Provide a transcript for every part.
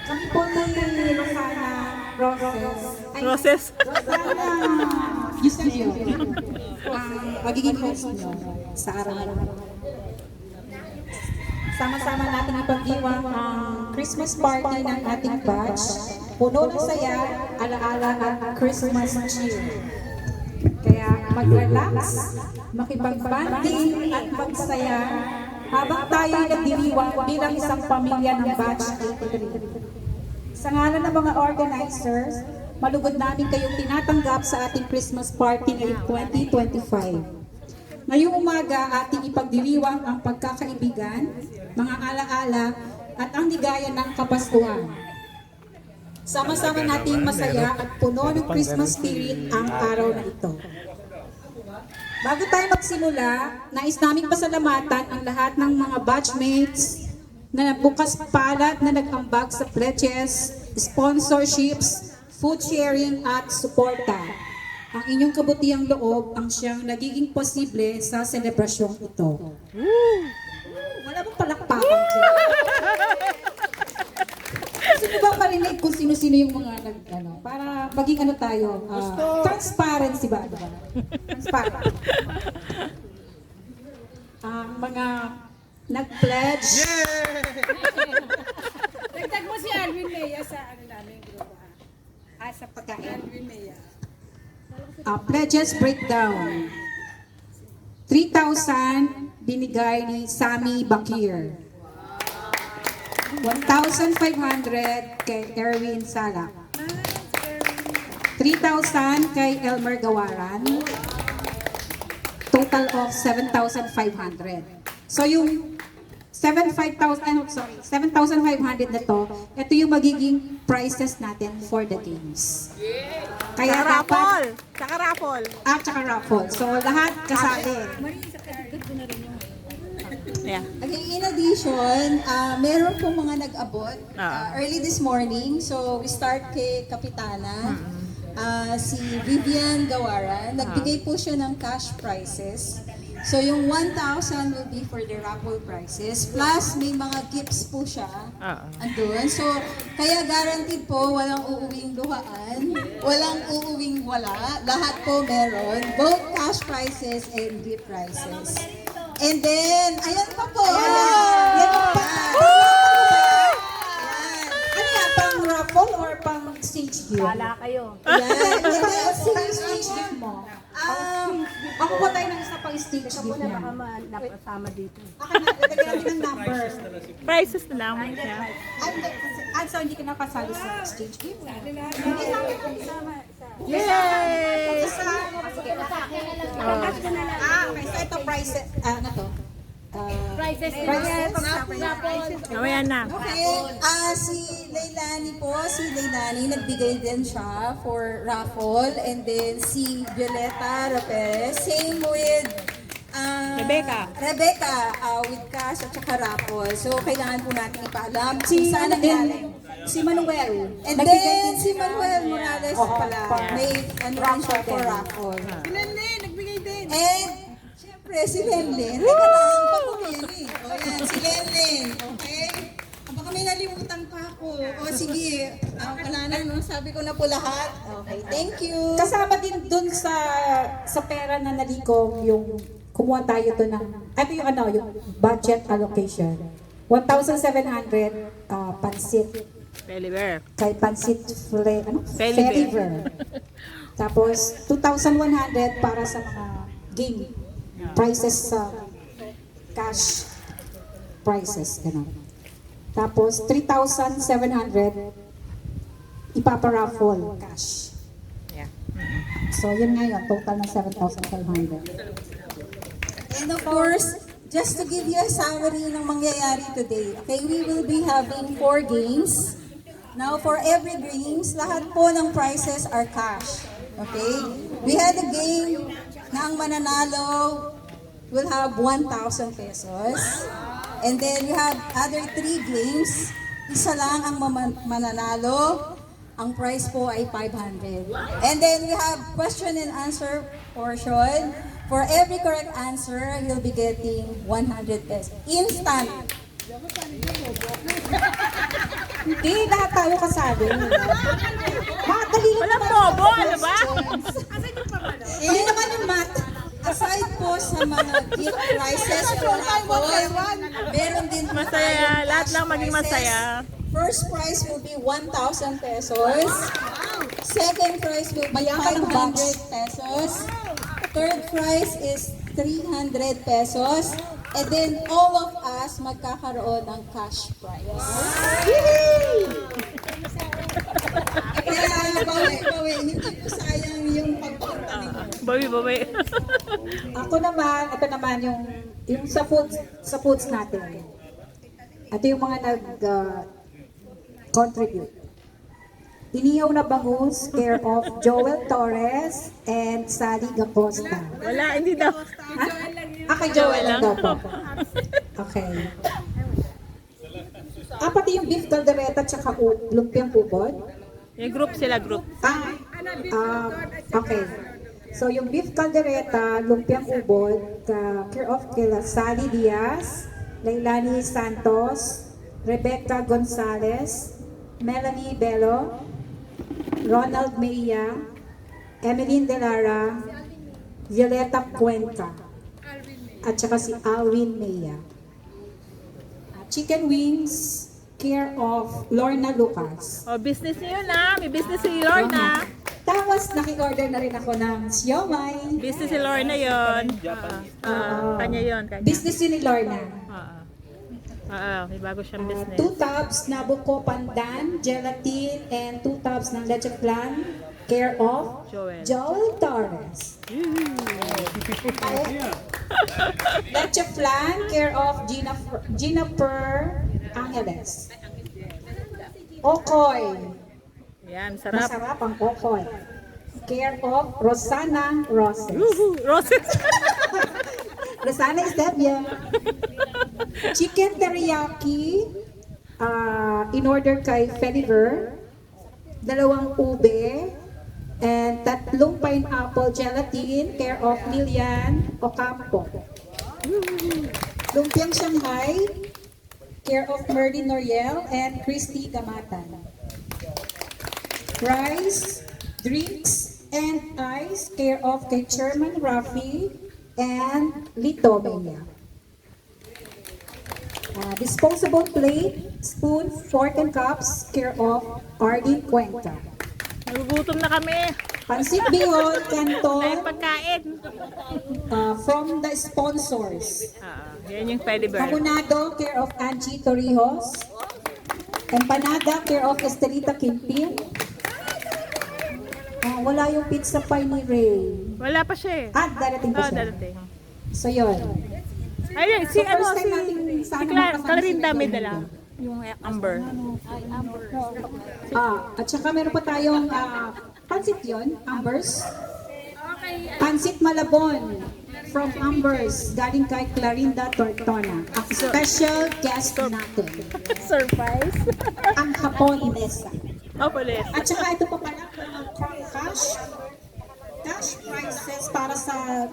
Kami po ni Rosana Roses. Roses. Rosana Eusebio. Ang magiging host nyo sa araw na ito. Sama-sama natin ipagdiwang ang Christmas party ng ating batch. Puno ng saya, alaala at Christmas cheer. Kaya mag-relax, makipag-banding at magsaya habang tayo'y nagdiriwang bilang isang pamilya ng batch 83. Sa ngalan ng mga organizers, malugod namin kayong tinatanggap sa ating Christmas party ngayong 2025. Ngayong umaga, ating ipagdiriwang ang pagkakaibigan, mga alaala at ang ligaya ng Kapaskuhan. Sama-sama nating masaya at puno ng Christmas spirit ang araw na ito. Bago tayo magsimula, nais naming pasalamatan ang lahat ng mga batchmates na bukas palad na nag-ambag sa pledges, sponsorships, food sharing at suporta. Ang inyong kabutiang loob ang siyang nagiging posible sa selebrasyong ito. Wala bang palakpakan dyan? Gusto nyo bang marinig kung sino-sino yung mga para maging tayo, transparency ba? Transparent. Ang mga nag-pledge. Dagdag mo si Alvin Mea sa namin grupo. Sa pagkain. Alvin Mea. Pledges breakdown. 3,000 binigay ni Sammy Bakir. 1,500 kay Erwin Sala. 3,000 kay Elmer Gawaran. Total of 7,500. So yung 7,500 na to, ito yung magiging prices natin for the games. Kaya dapat, Tsaka raffle. tsaka raffle. So lahat kasali. Yeah. Okay, in addition, meron pong mga nag-abot early this morning. So, we start kay Kapitana, si Vivian Gawaran. Nagbigay po siya ng cash prizes. So, yung 1,000 will be for the raffle prizes. Plus, may mga gifts po siya andun. So, kaya guaranteed po, walang uuwing luhaan, walang uuwing wala. Lahat po meron. Both cash prizes and gift prizes. And then, ayan pa po. Yan pa. Ano yan? Pang raffle or pang stage game? Wala kayo. Yan. And then, Pang stage game mo. Ako po tayo ng isa pang stage Ikaw game muna niya. baka nakasama dito. Lagyan natin ng number. Prices na lang. Yeah. So hindi ka nakasali sa stage game. Hindi namin kasama sa... Yay! Okay, so ito prices, ano to? Prizes. Mamaya na. okay. Si Leilani nagbigay din siya for raffle. And then, si Violeta Raperez, same with Rebecca. With cash at saka raffle. So, kailangan po natin ipaalam Si kung saan nanggaling. si Manuel. And Nagbigay then, din si Manuel Morales pala, may rin siya for raffle. Si Lenlen, nagbigay din. And, syempre, si Lenlen. Teka lang, pakumili. O yan, si Lenlen. Okay? Baka may nalimutan pa ako. O sige, wala na, no? Sabi ko na po lahat. Okay, thank you. Kasama din dun sa pera na nalikom yung kumuha tayo to ng yung budget allocation. 1,700 pansit Deliver. kay pansit Feliver. Feliver. Tapos 2,100 para sa mga game prices sa cash prices ganun. Tapos 3,700 ipaparaffle cash. Yeah. So yun nga yun, total na 7,500. And of course, just to give you a summary ng mangyayari today, okay, we will be having 4 games. Now, for every games, lahat po ng prizes are cash. Okay? We had a game na ang mananalo will have 1,000 pesos. And then we have other 3 games. Isa lang ang mananalo. Ang prize po ay 500. And then we have question and answer portion. For every correct answer, you'll be getting 100 pesos. Instant. Hindi, lahat tayo kasali. Madali lang Walang naman. bobo, ano ba? Hindi naman yung math. Aside po sa mga gift prizes for raffle, meron din po Masaya, tayong lahat cash lang maging prizes. masaya. First prize will be 1,000 pesos. Second prize will be Mayaman ang 500 pesos. Third prize is 300 pesos. And then all of us magkakaroon ng cash prize. Kaya bawi, hindi po sayang yung pagpunta ninyo. Bawi. Ako naman, ito naman yung sa foods natin. Ito yung mga contribute. Inihaw na bangus, care of Joel Torres and Sally Gacosta. Wala, hindi daw. Ha? Kay Joel lang daw po. lang. Okay. Pati yung beef caldereta tsaka lumpiang ubod. Yung group sila, group. Okay. So yung beef caldereta, lumpiang ubod, care of kila Sally Diaz, Leilani Santos, Rebecca Gonzalez, Melanie Bello, Ronald Meia, Emeline Delara, Violeta Cuenca, at saka si Alwin Meia. Chicken wings, care of Lorna Lucas. Oh, business niyo yun ah. May business si Lorna. Tapos, naki-order na rin ako ng siomay. Business si Lorna yun. Kanya yun. Kanya. Business yun ni Lorna. May bago siyang business. 2 tubs Nabucco Pandan, gelatin, and 2 tubs ng leche flan, care of Joel. Torres. Leche flan, care of Jennifer Angeles. Okoy. Yan, sarap. Masarap ang okoy. Care of Rosana Roses. Roses. Rosana Estevia. Chicken teriyaki, in order kay Feliver, 2 ube, and 3 pineapple gelatin, care of Lilian Ocampo. Lumpiang Shanghai, care of Merlin Noriel and Christy Gamatan. Rice, drinks, and ice, care of kay Chairman Rafi and Lito Mena. Disposable plate, spoon, fork, and cups, care of Arlene Cuenca. Nagugutom na kami. Pansit Bihon, Ay, Canton, pagkain. from the sponsors. Yan yung Teddy Bear. Hamonado, care of Angie Torrijos. Empanada, care of Estelita Quintin. Wala yung pizza pie ni Ray. Wala pa siya eh. Darating pa siya. Darating. So, yun. Ayun, si So, ano, first time natin si sana makasama Clarinda si may Clarinda. dala. Yung Amber. At saka meron pa tayong pansit yun, Ambers. Pansit Malabon from Ambers, galing kay Clarinda Tortona. Ang special guest natin, Surprise. ang Haponesa. Oh, police. At saka ito pa pala, cash prizes para sa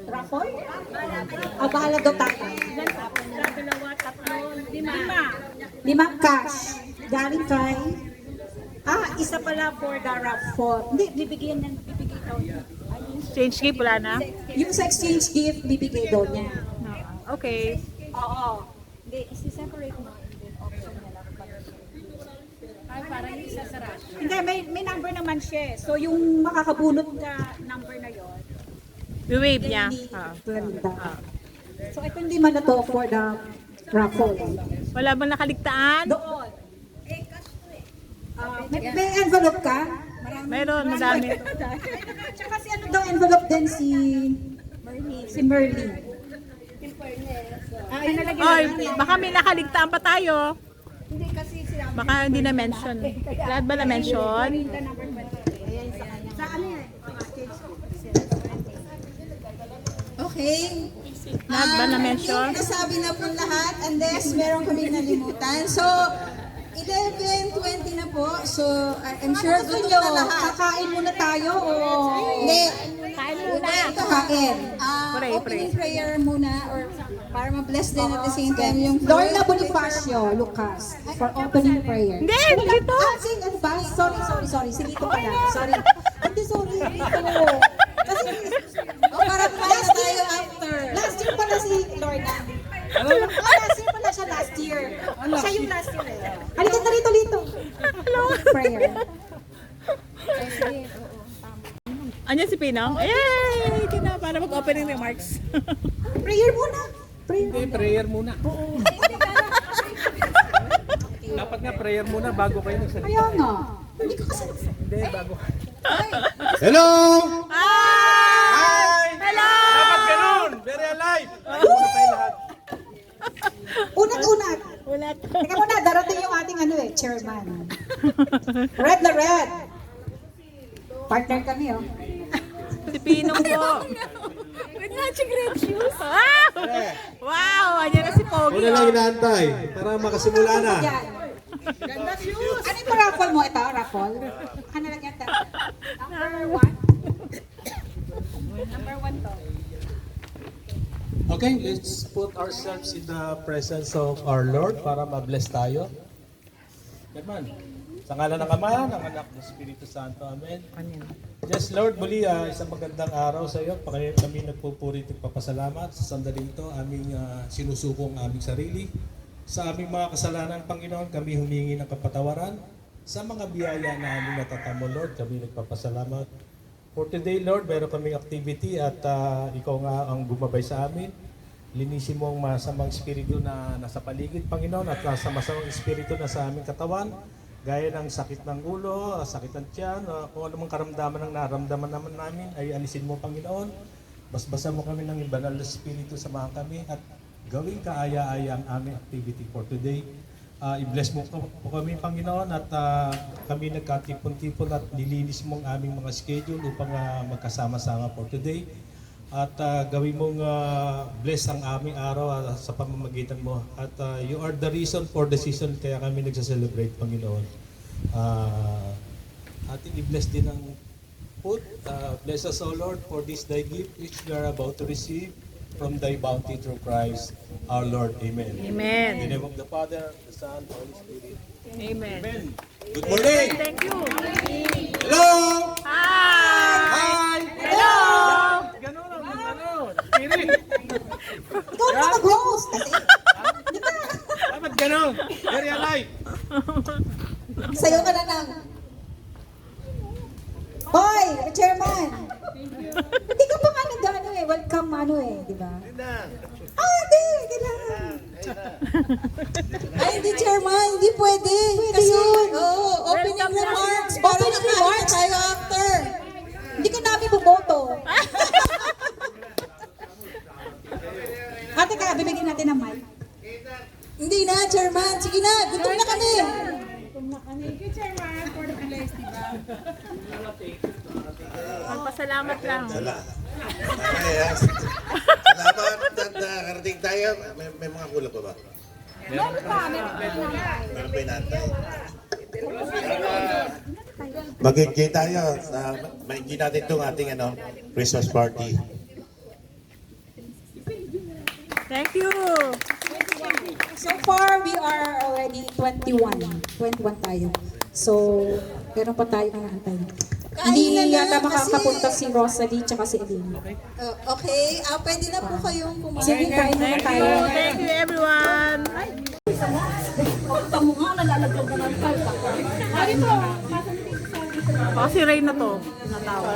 raffle. Bahala daw tayo. 5 cash. Galing kay... isa pala for the raffle. Hindi, bibigay daw niya. Change gift, wala na? Yung sa exchange gift, bibigay daw niya. Okay. Oo. Hindi, isi-separate mo. Option niya lang. Ay, parang yung isa sa rush. Hindi, may number naman siya. So, yung makakabunot na number na yon, We-wave niya. ni Clarinda. So, ito hindi man na to for the raffle. Wala bang nakaligtaan? Doon. May envelope ka? Meron, madami. Tsaka si ano daw envelope din si Merlin. Oy, baka may nakaligtaan pa tayo. Hindi kasi sila. Baka hindi na-mention. Lahat ba na-mention? Sa ano yan? Okay. Lahat ba na-mention? Yung nasabi na po lahat, unless meron kami nalimutan. So, 11:20 na po. So, I'm sure Gusto gusto nyo, na lahat. kakain muna tayo o... Hindi. Kain muna. Kakain. Pray, Opening prayer muna or Para ma-bless din at the same time yung Lorna Bonifacio, Lucas, for opening prayer. Hindi, dito. Ano ba? Sorry. Si Lito pala. Sorry. Hindi, sorry. Lito. Kasi, para kumain na tayo after. last year pala si Lorna. Last year pala siya last year. Siya yung last year eh. Halika na rito, Lito. Prayer. Anyan si Pinong? Yay! Kina, para mag-opening remarks. Prayer muna. Hindi, prayer muna. Dapat nga prayer muna bago kayo nagsalita. Kaya nga. Hindi ko kasi... Hindi, bago. Hello! Hi! Hello! Dapat ganun! Very alive! Muna tayo lahat. Unat-unat. Ulat. Teka muna, darating yung ating chairman. Red na red. Partner kami, oh. Si Pinong po. With matching red shoes. Wow! Anyan na si Pogi. Una lang inaantay para makasimula na. Yan. Ganda shoes. Ano yung raffle mo? Ito, raffle? Ano lang yan? Number 1? Number 1 to. Okay, let's put ourselves in the presence of our Lord para ma-bless tayo. German, sa ngalan ng Ama, ng Anak, ng Espiritu Santo. Amen. Yes, Lord, muli isang magandang araw sa iyo. Kami nagpupuri at papasalamat sa sandaling ito. Aming sinusuko ang aming sarili. Sa aming mga kasalanan, Panginoon, kami humingi ng kapatawaran. Sa mga biyaya na aming natatamo, Lord, kami nagpapasalamat. For today, Lord, meron kaming activity at ikaw nga ang gumabay sa amin. Linisin mo ang masamang espiritu na nasa paligid, Panginoon, at nasa masamang espiritu na sa aming katawan. Gaya ng sakit ng ulo, sakit ng tiyan, kung anumang karamdaman ang naramdaman naman namin, ay alisin mo, Panginoon. Basbasan mo kami ng banal na espiritu, samahan kami at gawing kaaya-aya ang aming activity for today. I-bless mo po kami, Panginoon, at kami nagkatipon-tipon at nilinis mo ang aming mga schedule upang magkasama-sama for today. At gawin mong bless ang aming araw sa pamamagitan mo. At you are the reason for the season kaya kami nagsa-celebrate, Panginoon. Ating i-bless din ang food. Bless us, O Lord, for this thy gift which we are about to receive from thy bounty through Christ our Lord. Amen. Amen. In the name of the Father, the Son, the Holy Spirit. Amen. Amen. Good morning! Thank you. Hello! Hi! Hi! Hello! Ganun ang ganun. Spirit. Ikaw na mag-host. Kasi, Dapat ganun. Very alive. sayo ka na lang. Hoy, chairman. Hindi ka pa nga nag-ano welcome di ba? Hindi kailangan. Ay, hindi, Chairman. Hindi pwede. Kasi, opening Welcome na. remarks. Para Opening nakain na remarks? tayo after. Hindi ka namin buboto. Ate ka, bibigyan natin ng mic. Hindi na, Chairman. Sige na, gutom na kami. Magpasalamat lang. Salamat at nakarating tayo. May mga kulang pa ba? Meron pa inantay. Mag-enjoy tayo. Ma-enjoy natin itong ating Christmas party. Thank you. So far, we are already 21. 21 tayo. So, meron pa tayo naantay. Hindi Kain na yata kasi- makakapunta si Rosalie tsaka si Elena. Okay, pwede na po kayong kumain. Sige, kain na Thank tayo. you. Thank you, everyone. Baka si Ray na to. Natawa.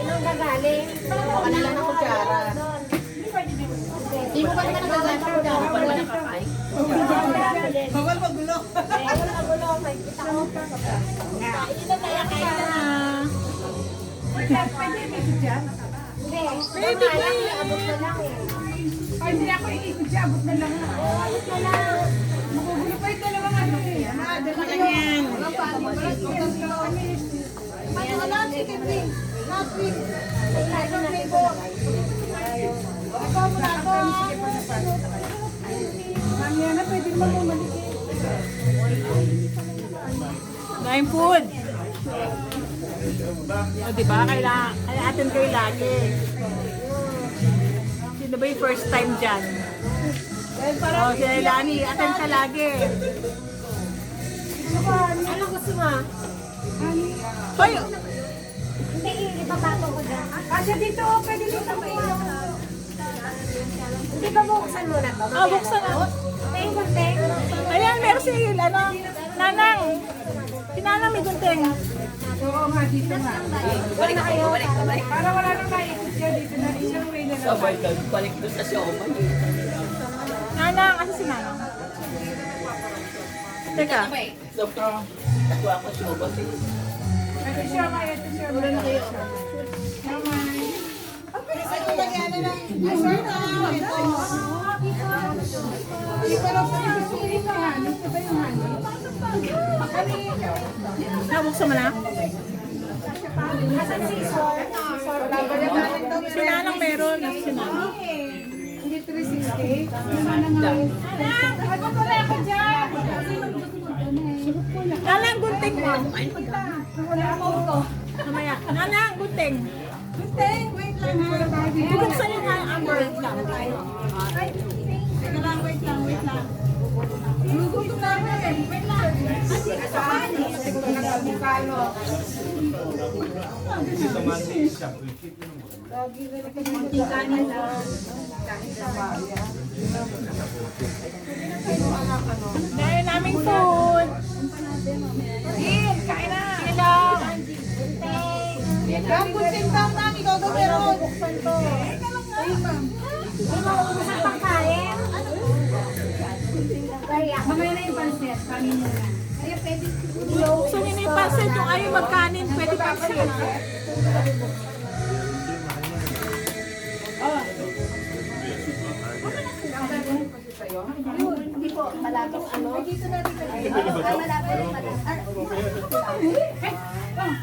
Nung gagaling, baka na lang ng kutsara. Hindi mo ba naman nagagaling ng kutsara pag wala kakain? Bawal magulo. Bawal magulo. May kita ko. Hindi na tayo kain na. Pwede may kutsa? Hindi. Pwede ba? Abot na lang eh. Hindi ako iikot abot na lang. Abot na lang. Magugulo pa yung dalawang ano eh. Dala lang yan. Wala, chicken wings. Last week. Isang flavor. Ikaw mo na ako. Mamaya na, pwede mo bumalik. Dahil food. O, diba? Kaya atin kayo lagi. Sino ba yung first time dyan? O, si Lani, atin ka lagi. Ano gusto mo? Hoy! Hindi, ipapato ko dyan. Kasi dito, pwede dito mo. Hindi ba buksan mo na to? Ah, buksan na. Teng, teng. Ayan, meron si, Nanang. Si Nanang may gunting. Oo nga, dito nga. Balik na kayo. Para wala nang maikot siya dito na isang way na lang. Nanang, kasi si Nanang. Teka. Ito siya, may ito siya. Wala na kayo. Nabuksan mo na? Asan si Sor? Si Nanang meron. Si Nanang. Hindi 360. Naman na nga. Ako pala ako dyan. Nanang, gunting mo. Wala ako ito. Mamaya. Nanang, gunting. Teng, wait lang ha. Bubuksan yung Amber. Teka lang, wait lang. Gugutom na ako eh. Wait lang. Siguro nagkabukalo. Dahil naming food. Kain na. Sige lang. Ang kunting tang nang, ikaw daw meron. Sa pagkain? Kaya, Mamaya na yung pansit. Kanin mo na. kaya pwede. Gusto niyo na yung pansit. Yung ayaw magkanin, pwede pansit. Hindi po, malapit ano. Dito na rin. Ay, malapit.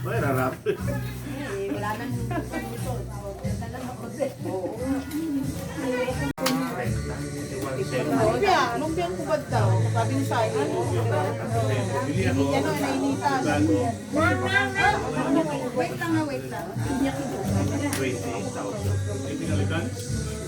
May rarap. Wala nang Lumpia. Lumpia ang kubad daw. Sabi ni Shai. Yan o, nainitan. Wait lang. 28,000.